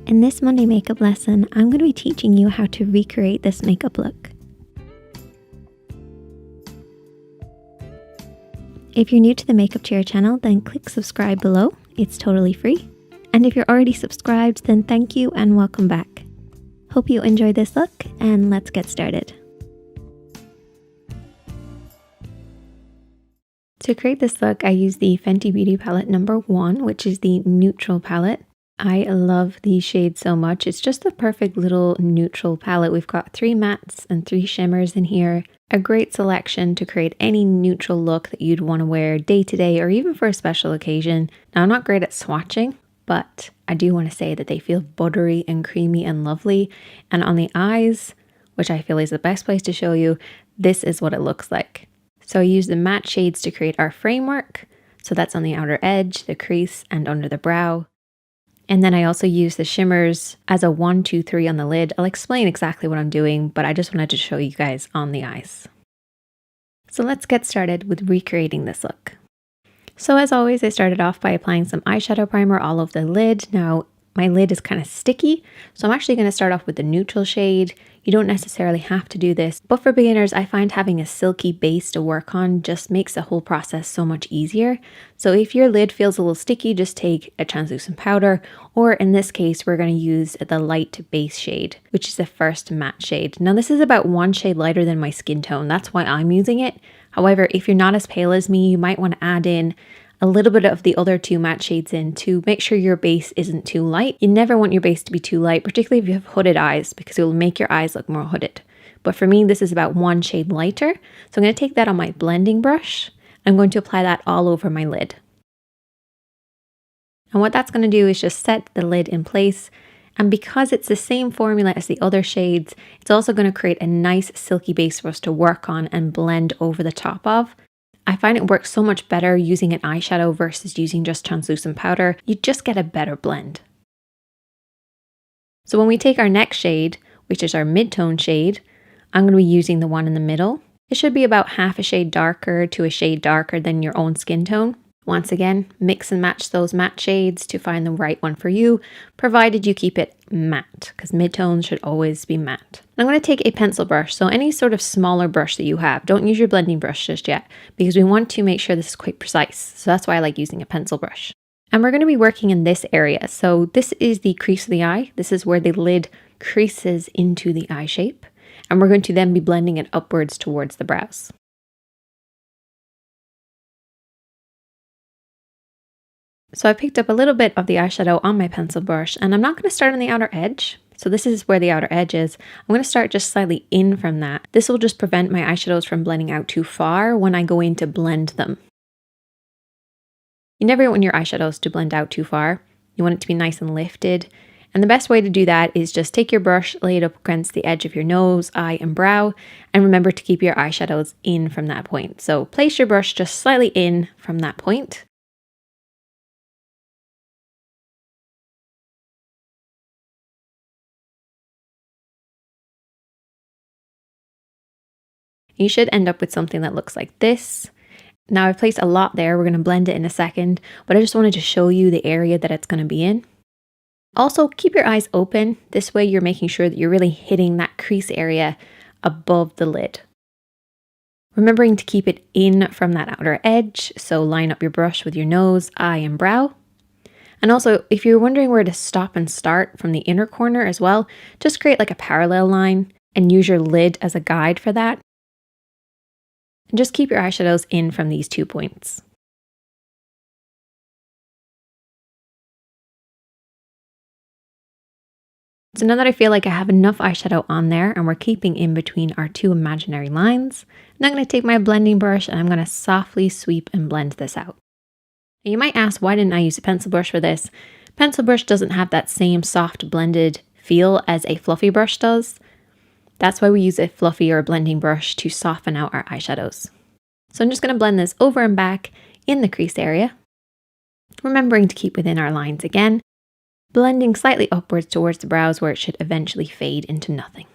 In this Monday makeup lesson, I'm going to be teaching you how to recreate this makeup look. If you're new to the Makeup Chair channel, then click subscribe below. It's totally free. And if you're already subscribed, then thank you and welcome back. Hope you enjoy this look, and let's get started. To create this look, I use the Fenty Beauty palette number 1, which is the neutral palette. I love these shades so much. It's just the perfect little neutral palette. We've got 3 mattes and 3 shimmers in here. A great selection to create any neutral look that you'd want to wear day to day or even for a special occasion. Now, I'm not great at swatching, but I do want to say that they feel buttery and creamy and lovely. And on the eyes, which I feel is the best place to show you, this is what it looks like. So I use the matte shades to create our framework. So that's on the outer edge, the crease, and under the brow. And then I also use the shimmers as a 1, 2, 3 on the lid. I'll explain exactly what I'm doing, but I just wanted to show you guys on the eyes. So let's get started with recreating this look. So as always, I started off by applying some eyeshadow primer all over the lid. Now, my lid is kind of sticky, so I'm actually going to start off with the neutral shade. You don't necessarily have to do this, but for beginners, I find having a silky base to work on just makes the whole process so much easier. So if your lid feels a little sticky, just take a translucent powder, or in this case, we're going to use the light base shade, which is the first matte shade. Now this is about 1 shade lighter than my skin tone. That's why I'm using it. However, if you're not as pale as me, you might want to add in a little bit of the other 2 matte shades in to make sure your base isn't too light. You never want your base to be too light, particularly if you have hooded eyes, because it will make your eyes look more hooded. But for me, this is about 1 shade lighter. So I'm going to take that on my blending brush. I'm going to apply that all over my lid. And what that's going to do is just set the lid in place. And because it's the same formula as the other shades, it's also going to create a nice silky base for us to work on and blend over the top of. I find it works so much better using an eyeshadow versus using just translucent powder. You just get a better blend. So when we take our next shade, which is our mid-tone shade, I'm going to be using the one in the middle. It should be about half a shade darker to a shade darker than your own skin tone. Once again, mix and match those matte shades to find the right one for you, provided you keep it matte, because mid-tones should always be matte. I'm going to take a pencil brush, so any sort of smaller brush that you have. Don't use your blending brush just yet, because we want to make sure this is quite precise. So that's why I like using a pencil brush. And we're going to be working in this area. So this is the crease of the eye. This is where the lid creases into the eye shape. And we're going to then be blending it upwards towards the brows. So I picked up a little bit of the eyeshadow on my pencil brush, and I'm not going to start on the outer edge. So this is where the outer edge is. I'm going to start just slightly in from that. This will just prevent my eyeshadows from blending out too far when I go in to blend them. You never want your eyeshadows to blend out too far. You want it to be nice and lifted. And the best way to do that is just take your brush, lay it up against the edge of your nose, eye, and brow, and remember to keep your eyeshadows in from that point. So place your brush just slightly in from that point. You should end up with something that looks like this. Now I've placed a lot there, we're going to blend it in a second, but I just wanted to show you the area that it's going to be in. Also, keep your eyes open. This way you're making sure that you're really hitting that crease area above the lid. Remembering to keep it in from that outer edge, so line up your brush with your nose, eye, and brow. And also, if you're wondering where to stop and start from the inner corner as well, just create like a parallel line and use your lid as a guide for that. And just keep your eyeshadows in from these 2 points. So now that I feel like I have enough eyeshadow on there and we're keeping in between our 2 imaginary lines, now I'm going to take my blending brush and I'm going to softly sweep and blend this out. And you might ask, why didn't I use a pencil brush for this? Pencil brush doesn't have that same soft blended feel as a fluffy brush does. That's why we use a fluffy or blending brush to soften out our eyeshadows. So I'm just going to blend this over and back in the crease area, remembering to keep within our lines again, blending slightly upwards towards the brows where it should eventually fade into nothing.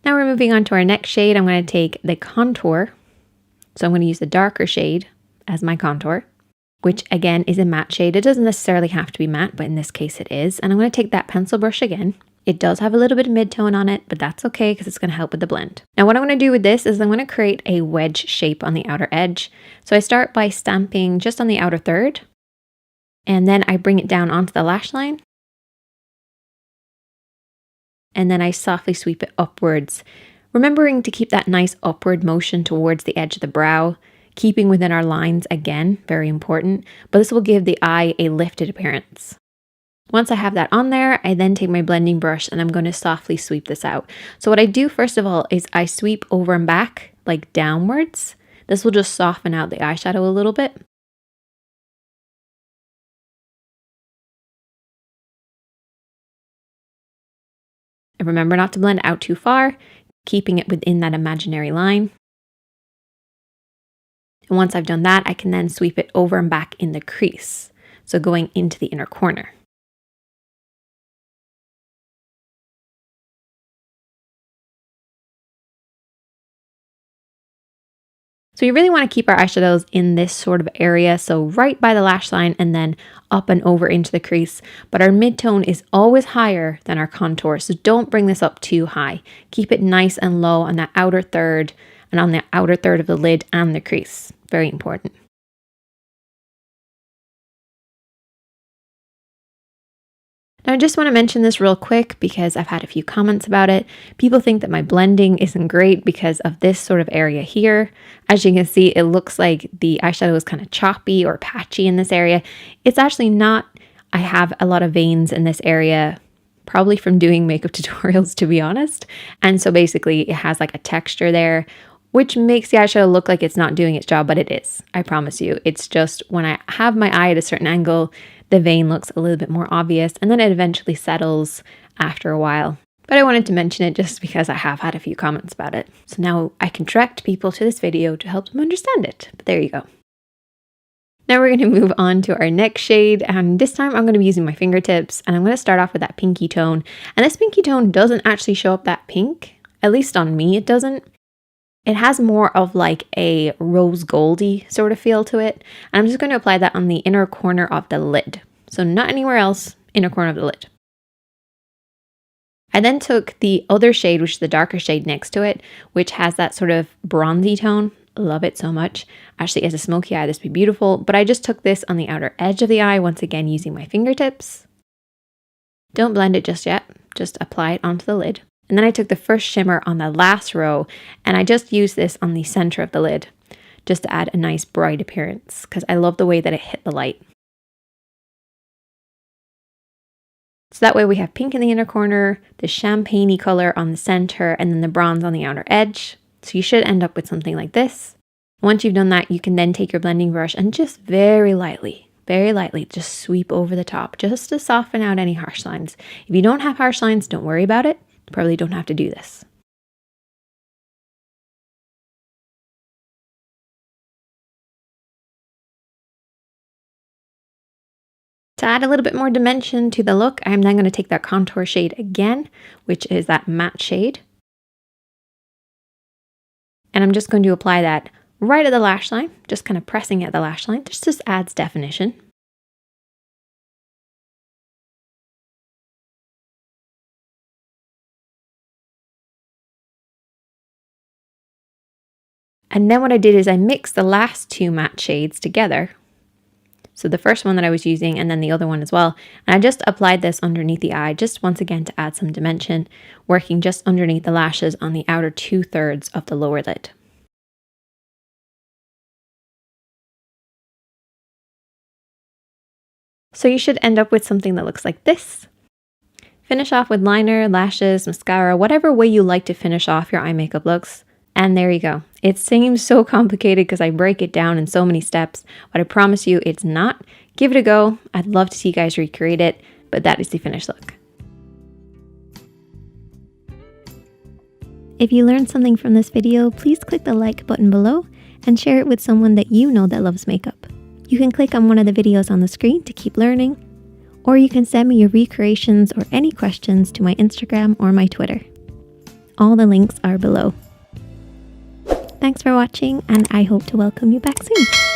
Now we're moving on to our next shade. I'm going to take the contour. So I'm going to use the darker shade as my contour, which again is a matte shade. It doesn't necessarily have to be matte, but in this case it is. And I'm going to take that pencil brush again. It does have a little bit of mid-tone on it, but that's okay because it's going to help with the blend. Now what I'm going to do with this is I'm going to create a wedge shape on the outer edge. So I start by stamping just on the outer third, and then I bring it down onto the lash line. And then I softly sweep it upwards, remembering to keep that nice upward motion towards the edge of the brow, keeping within our lines again, very important, but this will give the eye a lifted appearance. Once I have that on there, I then take my blending brush and I'm going to softly sweep this out. So what I do first of all is I sweep over and back, like downwards. This will just soften out the eyeshadow a little bit. And remember not to blend out too far, keeping it within that imaginary line. And once I've done that, I can then sweep it over and back in the crease, so going into the inner corner. So you really want to keep our eyeshadows in this sort of area, so right by the lash line and then up and over into the crease. But our mid-tone is always higher than our contour, so don't bring this up too high. Keep it nice and low on that outer third and on the outer third of the lid and the crease. Very important. Now I just want to mention this real quick because I've had a few comments about it. People think that my blending isn't great because of this sort of area here. As you can see, it looks like the eyeshadow is kind of choppy or patchy in this area. It's actually not. I have a lot of veins in this area, probably from doing makeup tutorials, to be honest. And so basically it has like a texture there, which makes the eyeshadow look like it's not doing its job, but it is. I promise you. It's just when I have my eye at a certain angle, the vein looks a little bit more obvious, and then it eventually settles after a while. But I wanted to mention it just because I have had a few comments about it. So now I can direct people to this video to help them understand it. But there you go. Now we're going to move on to our next shade, and this time I'm going to be using my fingertips, and I'm going to start off with that pinky tone. And this pinky tone doesn't actually show up that pink, at least on me it doesn't. It has more of like a rose goldy sort of feel to it. And I'm just going to apply that on the inner corner of the lid. So not anywhere else, inner corner of the lid. I then took the other shade, which is the darker shade next to it, which has that sort of bronzy tone. Love it so much. Actually, as a smoky eye, this would be beautiful. But I just took this on the outer edge of the eye, once again using my fingertips. Don't blend it just yet. Just apply it onto the lid. And then I took the first shimmer on the last row and I just used this on the center of the lid just to add a nice bright appearance because I love the way that it hit the light. So that way we have pink in the inner corner, the champagne-y color on the center, and then the bronze on the outer edge. So you should end up with something like this. Once you've done that, you can then take your blending brush and just very lightly just sweep over the top just to soften out any harsh lines. If you don't have harsh lines, don't worry about it. Probably don't have to do this. To add a little bit more dimension to the look, I'm then going to take that contour shade again, which is that matte shade. And I'm just going to apply that right at the lash line, just kind of pressing at the lash line. This just adds definition. And then what I did is I mixed the last two matte shades together. So the first one that I was using and then the other one as well. And I just applied this underneath the eye, just once again to add some dimension, working just underneath the lashes on the outer 2/3 of the lower lid. So you should end up with something that looks like this. Finish off with liner, lashes, mascara, whatever way you like to finish off your eye makeup looks. And there you go. It seems so complicated because I break it down in so many steps, but I promise you it's not. Give it a go. I'd love to see you guys recreate it, but that is the finished look. If you learned something from this video, please click the like button below and share it with someone that you know that loves makeup. You can click on one of the videos on the screen to keep learning, or you can send me your recreations or any questions to my Instagram or my Twitter. All the links are below. Thanks for watching, and I hope to welcome you back soon.